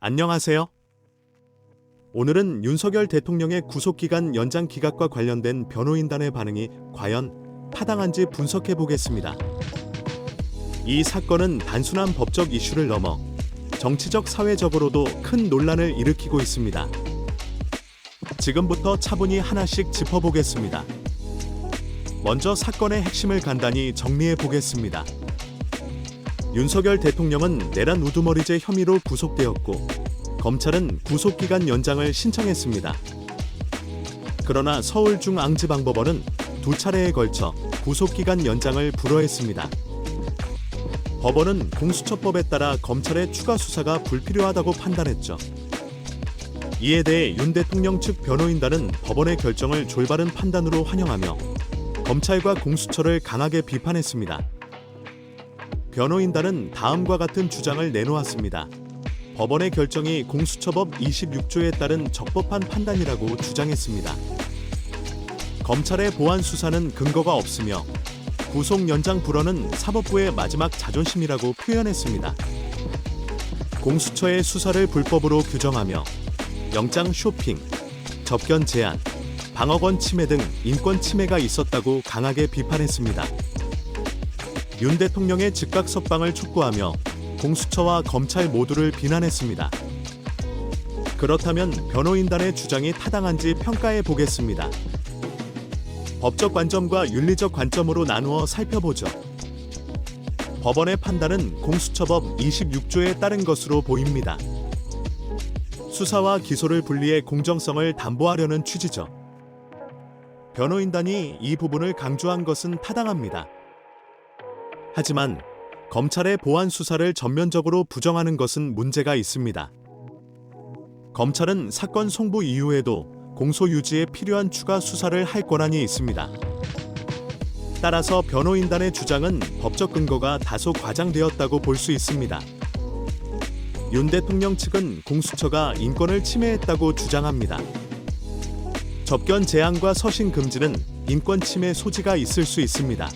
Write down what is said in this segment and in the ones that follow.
안녕하세요. 오늘은 윤석열 대통령의 구속기간 연장 기각과 관련된 변호인단의 반응이 과연 타당한지 분석해 보겠습니다. 이 사건은 단순한 법적 이슈를 넘어 정치적 사회적으로도 큰 논란을 일으키고 있습니다. 지금부터 차분히 하나씩 짚어보겠습니다. 먼저 사건의 핵심을 간단히 정리해 보겠습니다. 윤석열 대통령은 내란 우두머리죄 혐의로 구속되었고 검찰은 구속기간 연장을 신청했습니다. 그러나 서울중앙지방법원은 두 차례에 걸쳐 구속기간 연장을 불허했습니다. 법원은 공수처법에 따라 검찰의 추가 수사가 불필요하다고 판단했죠. 이에 대해 윤 대통령 측 변호인단은 법원의 결정을 졸바른 판단으로 환영하며 검찰과 공수처를 강하게 비판했습니다. 변호인단은 다음과 같은 주장을 내놓았습니다. 법원의 결정이 공수처법 26조에 따른 적법한 판단이라고 주장했습니다. 검찰의 보안 수사는 근거가 없으며 구속 연장 불허는 사법부의 마지막 자존심이라고 표현했습니다. 공수처의 수사를 불법으로 규정하며 영장 쇼핑, 접견 제한, 방어권 침해 등 인권 침해가 있었다고 강하게 비판했습니다. 윤 대통령의 즉각 석방을 촉구하며 공수처와 검찰 모두를 비난했습니다. 그렇다면 변호인단의 주장이 타당한지 평가해 보겠습니다. 법적 관점과 윤리적 관점으로 나누어 살펴보죠. 법원의 판단은 공수처법 26조에 따른 것으로 보입니다. 수사와 기소를 분리해 공정성을 담보하려는 취지죠. 변호인단이 이 부분을 강조한 것은 타당합니다. 하지만 검찰의 보안 수사를 전면적으로 부정하는 것은 문제가 있습니다. 검찰은 사건 송부 이후에도 공소 유지에 필요한 추가 수사를 할 권한이 있습니다. 따라서 변호인단의 주장은 법적 근거가 다소 과장되었다고 볼 수 있습니다. 윤 대통령 측은 공수처가 인권을 침해했다고 주장합니다. 접견 제한과 서신 금지는 인권 침해 소지가 있을 수 있습니다.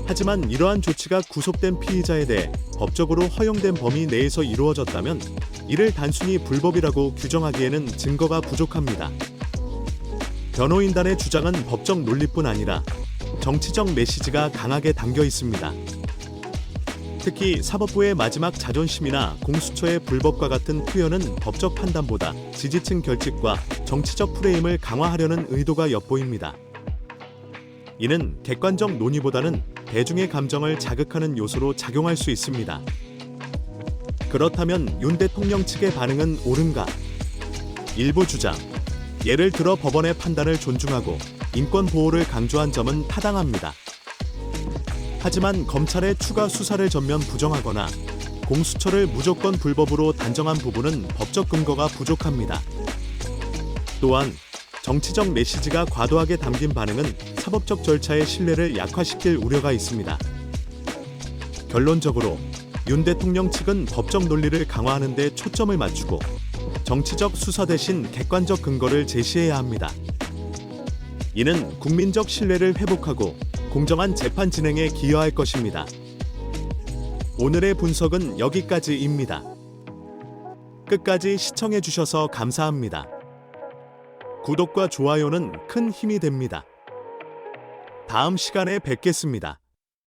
하지만 이러한 조치가 구속된 피의자에 대해 법적으로 허용된 범위 내에서 이루어졌다면 이를 단순히 불법이라고 규정하기에는 증거가 부족합니다. 변호인단의 주장은 법적 논리뿐 아니라 정치적 메시지가 강하게 담겨 있습니다. 특히 사법부의 마지막 자존심이나 공수처의 불법과 같은 표현은 법적 판단보다 지지층 결집과 정치적 프레임을 강화하려는 의도가 엿보입니다. 이는 객관적 논의보다는 대중의 감정을 자극하는 요소로 작용할 수 있습니다. 그렇다면 윤 대통령 측의 반응은 옳은가? 일부 주장, 예를 들어 법원의 판단을 존중하고 인권 보호를 강조한 점은 타당합니다. 하지만 검찰의 추가 수사를 전면 부정하거나 공수처를 무조건 불법으로 단정한 부분은 법적 근거가 부족합니다. 또한 정치적 메시지가 과도하게 담긴 반응은 사법적 절차의 신뢰를 약화시킬 우려가 있습니다. 결론적으로 윤 대통령 측은 법적 논리를 강화하는 데 초점을 맞추고 정치적 수사 대신 객관적 근거를 제시해야 합니다. 이는 국민적 신뢰를 회복하고 공정한 재판 진행에 기여할 것입니다. 오늘의 분석은 여기까지입니다. 끝까지 시청해 주셔서 감사합니다. 구독과 좋아요는 큰 힘이 됩니다. 다음 시간에 뵙겠습니다.